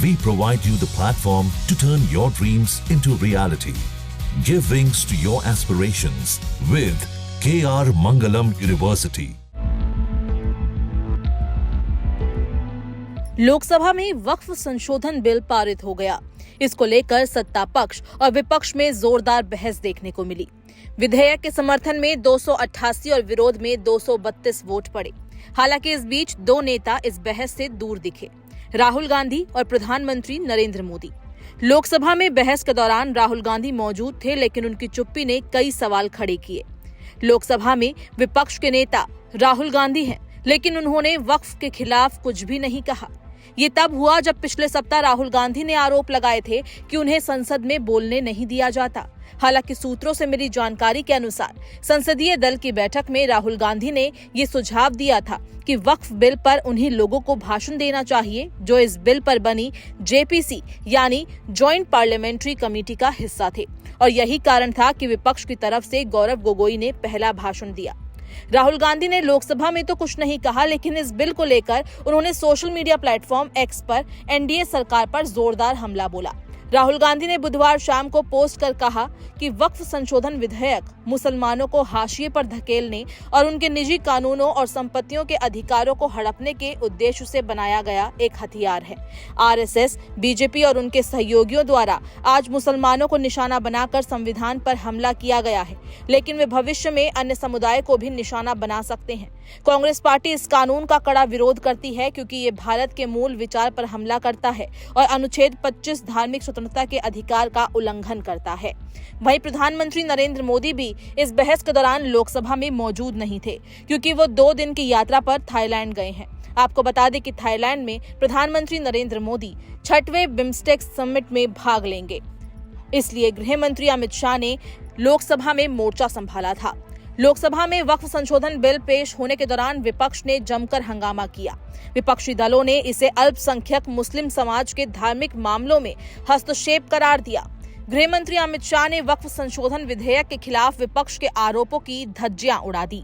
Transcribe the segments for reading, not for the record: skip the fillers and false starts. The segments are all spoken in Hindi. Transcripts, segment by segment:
we provide you the platform to turn your dreams into reality. Give wings to your aspirations with KR Mangalam University. Lok Sabha में वक्फ संशोधन बिल पारित हो गया। इसको लेकर सत्ता पक्ष और विपक्ष में जोरदार बहस देखने को मिली। विधेयक के समर्थन में 288 और विरोध में 232 वोट पड़े। हालांकि इस बीच दो नेता इस बहस से दूर दिखे, राहुल गांधी और प्रधानमंत्री नरेंद्र मोदी। लोकसभा में बहस के दौरान राहुल गांधी मौजूद थे, लेकिन उनकी चुप्पी ने कई सवाल खड़े किए। लोकसभा में विपक्ष के नेता राहुल गांधी हैं, लेकिन उन्होंने वक्फ के खिलाफ कुछ भी नहीं कहा। ये तब हुआ जब पिछले सप्ताह राहुल गांधी ने आरोप लगाए थे कि उन्हें संसद में बोलने नहीं दिया जाता। हालांकि सूत्रों से मिली जानकारी के अनुसार संसदीय दल की बैठक में राहुल गांधी ने ये सुझाव दिया था कि वक्फ बिल पर उन्हीं लोगों को भाषण देना चाहिए जो इस बिल पर बनी जेपीसी यानी ज्वाइंट पार्लियामेंट्री कमेटी का हिस्सा थे, और यही कारण था कि विपक्ष की तरफ से गौरव गोगोई ने पहला भाषण दिया। राहुल गांधी ने लोकसभा में तो कुछ नहीं कहा, लेकिन इस बिल को लेकर उन्होंने सोशल मीडिया प्लेटफॉर्म एक्स पर एनडीए सरकार पर जोरदार हमला बोला। राहुल गांधी ने बुधवार शाम को पोस्ट कर कहा कि वक्फ संशोधन विधेयक मुसलमानों को हाशिए पर धकेलने और उनके निजी कानूनों और संपत्तियों के अधिकारों को हड़पने के उद्देश्य से बनाया गया एक हथियार है। आरएसएस, बीजेपी और उनके सहयोगियों द्वारा आज मुसलमानों को निशाना बनाकर संविधान पर हमला किया गया है, लेकिन वे भविष्य में अन्य समुदाय को भी निशाना बना सकते हैं। कांग्रेस पार्टी इस कानून का कड़ा विरोध करती है क्योंकि ये भारत के मूल विचार पर हमला करता है और अनुच्छेद 25 धार्मिक स्वतंत्रता के अधिकार का उल्लंघन करता है। वहीं प्रधानमंत्री नरेंद्र मोदी भी इस बहस के दौरान लोकसभा में मौजूद नहीं थे, क्योंकि वो 2 दिन की यात्रा पर थाईलैंड गए हैं। आपको बता दें कि थाईलैंड में प्रधानमंत्री नरेंद्र मोदी 6वें बिम्स्टेक समिट में भाग लेंगे, इसलिए गृह मंत्री अमित शाह ने लोकसभा में मोर्चा संभाला था। लोकसभा में वक्फ संशोधन बिल पेश होने के दौरान विपक्ष ने जमकर हंगामा किया। विपक्षी दलों ने इसे अल्पसंख्यक मुस्लिम समाज के धार्मिक मामलों में हस्तक्षेप करार दिया। गृह मंत्री अमित शाह ने वक्फ संशोधन विधेयक के खिलाफ विपक्ष के आरोपों की धज्जियां उड़ा दी।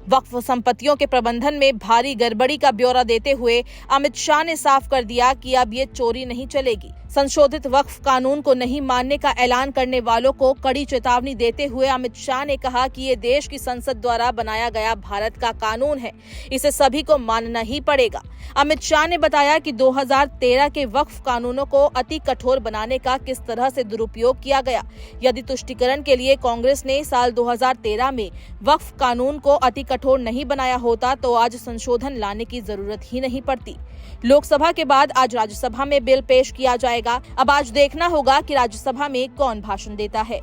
वक्फ संपत्तियों के प्रबंधन में भारी गड़बड़ी का ब्यौरा देते हुए अमित शाह ने साफ कर दिया कि अब ये चोरी नहीं चलेगी। संशोधित वक्फ कानून को नहीं मानने का ऐलान करने वालों को कड़ी चेतावनी देते हुए अमित शाह ने कहा कि ये देश की संसद द्वारा बनाया गया भारत का कानून है, इसे सभी को मानना ही पड़ेगा। अमित शाह ने बताया कि 2013 के वक्फ कानूनों को अति कठोर बनाने का किस तरह से दुरुपयोग किया गया। यदि तुष्टीकरण के लिए कांग्रेस ने साल 2013 में वक्फ कानून को अति कठोर नहीं बनाया होता तो आज संशोधन लाने की जरूरत ही नहीं पड़ती। लोकसभा के बाद आज राज्यसभा में बिल पेश किया जाएगा। अब आज देखना होगा कि राज्यसभा में कौन भाषण देता है।